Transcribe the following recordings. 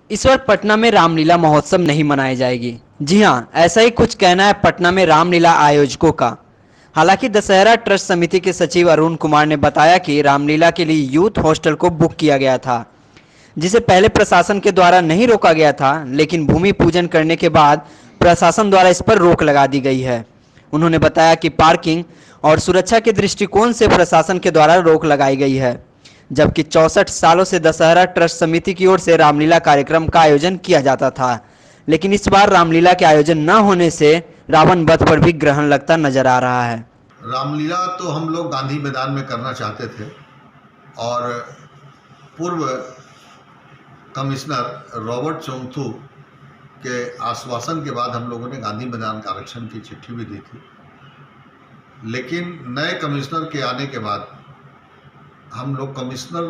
इस बार पटना में रामलीला महोत्सव नहीं मनाई जाएगी। जी हाँ, ऐसा ही कुछ कहना है पटना में रामलीला आयोजकों का। हालांकि दशहरा ट्रस्ट समिति के सचिव अरुण कुमार ने बताया कि रामलीला के लिए यूथ हॉस्टल को बुक किया गया था, जिसे पहले प्रशासन के द्वारा नहीं रोका गया था, लेकिन भूमि पूजन करने के बाद प्रशासन द्वारा इस पर रोक लगा दी गई है। उन्होंने बताया कि पार्किंग और सुरक्षा के दृष्टिकोण से प्रशासन के द्वारा रोक लगाई गई है, जबकि 64 सालों से दशहरा ट्रस्ट समिति की ओर से रामलीला कार्यक्रम का आयोजन किया जाता था, लेकिन इस बार रामलीला के आयोजन न होने से रावण वध पर भी ग्रहण लगता नजर आ रहा है। रामलीला तो हम लोग गांधी मैदान में करना चाहते थे और पूर्व कमिश्नर रॉबर्ट चौंगथू के आश्वासन के बाद हम लोगों ने गांधी मैदान का आरक्षण की चिट्ठी भी दी थी, लेकिन नए कमिश्नर के आने के बाद हम लोग कमिश्नर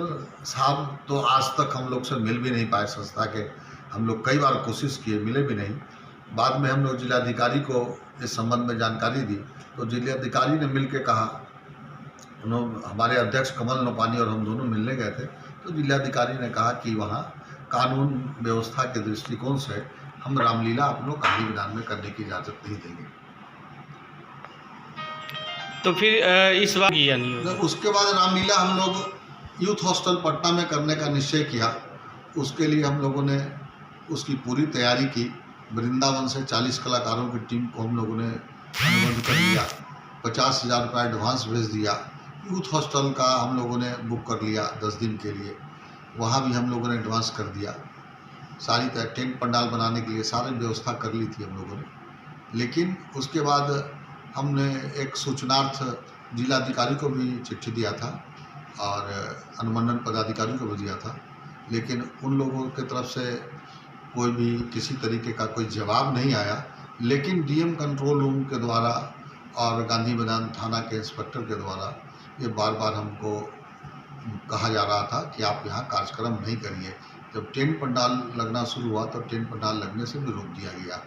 साहब तो आज तक हम लोग से मिल भी नहीं पाए। संस्था के हम लोग कई बार कोशिश किए, मिले भी नहीं। बाद में हम लोग जिलाधिकारी को इस संबंध में जानकारी दी तो जिलाधिकारी ने मिल के कहा, उन्होंने हमारे अध्यक्ष कमल नोपानी और हम दोनों मिलने गए थे, तो जिलाधिकारी ने कहा कि वहाँ कानून व्यवस्था के दृष्टिकोण से हम रामलीला आप लोग गांधी मैदान में करने की इजाज़त नहीं देंगे। तो फिर इस बार किया नहीं होगा। उसके बाद रामलीला हम लोग यूथ हॉस्टल पटना में करने का निश्चय किया। उसके लिए हम लोगों ने उसकी पूरी तैयारी की। वृंदावन से 40 कलाकारों की टीम को हम लोगों ने अनुबंध कर लिया, 50,000 रुपये एडवांस भेज दिया। यूथ हॉस्टल का हम लोगों ने बुक कर लिया 10 दिन के लिए, वहाँ भी हम लोगों ने एडवांस कर दिया। सारी टेंट पंडाल बनाने के लिए सारी व्यवस्था कर ली थी हम लोगों ने। लेकिन उसके बाद हमने एक सूचनार्थ जिलाधिकारी को भी चिट्ठी दिया था और अनुमंडल पदाधिकारी को भी दिया था, लेकिन उन लोगों की तरफ से कोई भी किसी तरीके का कोई जवाब नहीं आया। लेकिन डीएम कंट्रोल रूम के द्वारा और गांधी मैदान थाना के इंस्पेक्टर के द्वारा ये बार बार हमको कहा जा रहा था कि आप यहाँ कार्यक्रम नहीं करिए। जब टेंट पंडाल लगना शुरू हुआ तो टेंट पंडाल लगने से भी रोक दिया गया।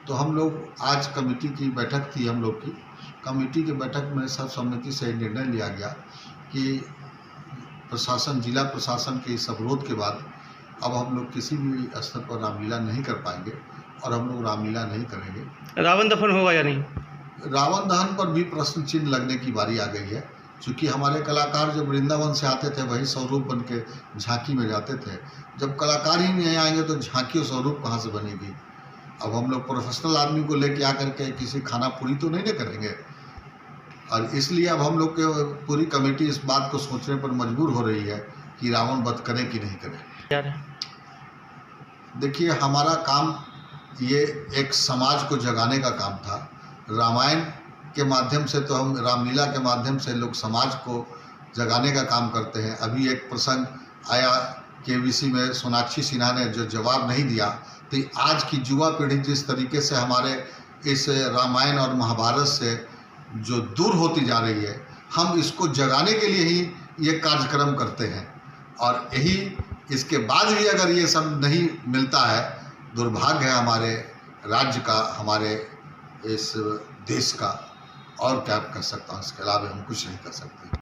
तो हम लोग आज कमेटी की बैठक थी, हम लोग की कमेटी की बैठक में सर्वसम्मति से निर्णय लिया गया कि प्रशासन, जिला प्रशासन के इस अवरोध के बाद अब हम लोग किसी भी स्तर पर रामलीला नहीं कर पाएंगे और हम लोग रामलीला नहीं करेंगे। रावण दफन होगा या नहीं? रावण दहन पर भी प्रश्न चिन्ह लगने की बारी आ गई है, क्योंकि हमारे कलाकार जब वृंदावन से आते थे वही स्वरूप बन के झांकी में जाते थे। जब कलाकार ही नहीं आएंगे तो झांकी और स्वरूप कहाँ से बनेगी। अब हम लोग प्रोफेशनल आदमी को लेके आकर के किसी खाना पूरी तो नहीं ना करेंगे, और इसलिए अब हम लोग के पूरी कमेटी इस बात को सोचने पर मजबूर हो रही है कि रावण वध करें कि नहीं करें। देखिए, हमारा काम ये एक समाज को जगाने का काम था। रामायण के माध्यम से तो हम, रामलीला के माध्यम से लोग समाज को जगाने का काम करते हैं। अभी एक प्रसंग आया केबीसी में, सोनाक्षी सिन्हा ने जो जवाब नहीं दिया, तो आज की युवा पीढ़ी जिस तरीके से हमारे इस रामायण और महाभारत से जो दूर होती जा रही है, हम इसको जगाने के लिए ही ये कार्यक्रम करते हैं। और यही इसके बाद भी अगर ये सब नहीं मिलता है, दुर्भाग्य है हमारे राज्य का, हमारे इस देश का। और क्या कर सकता हूँ, इसके अलावा हम कुछ नहीं कर सकते।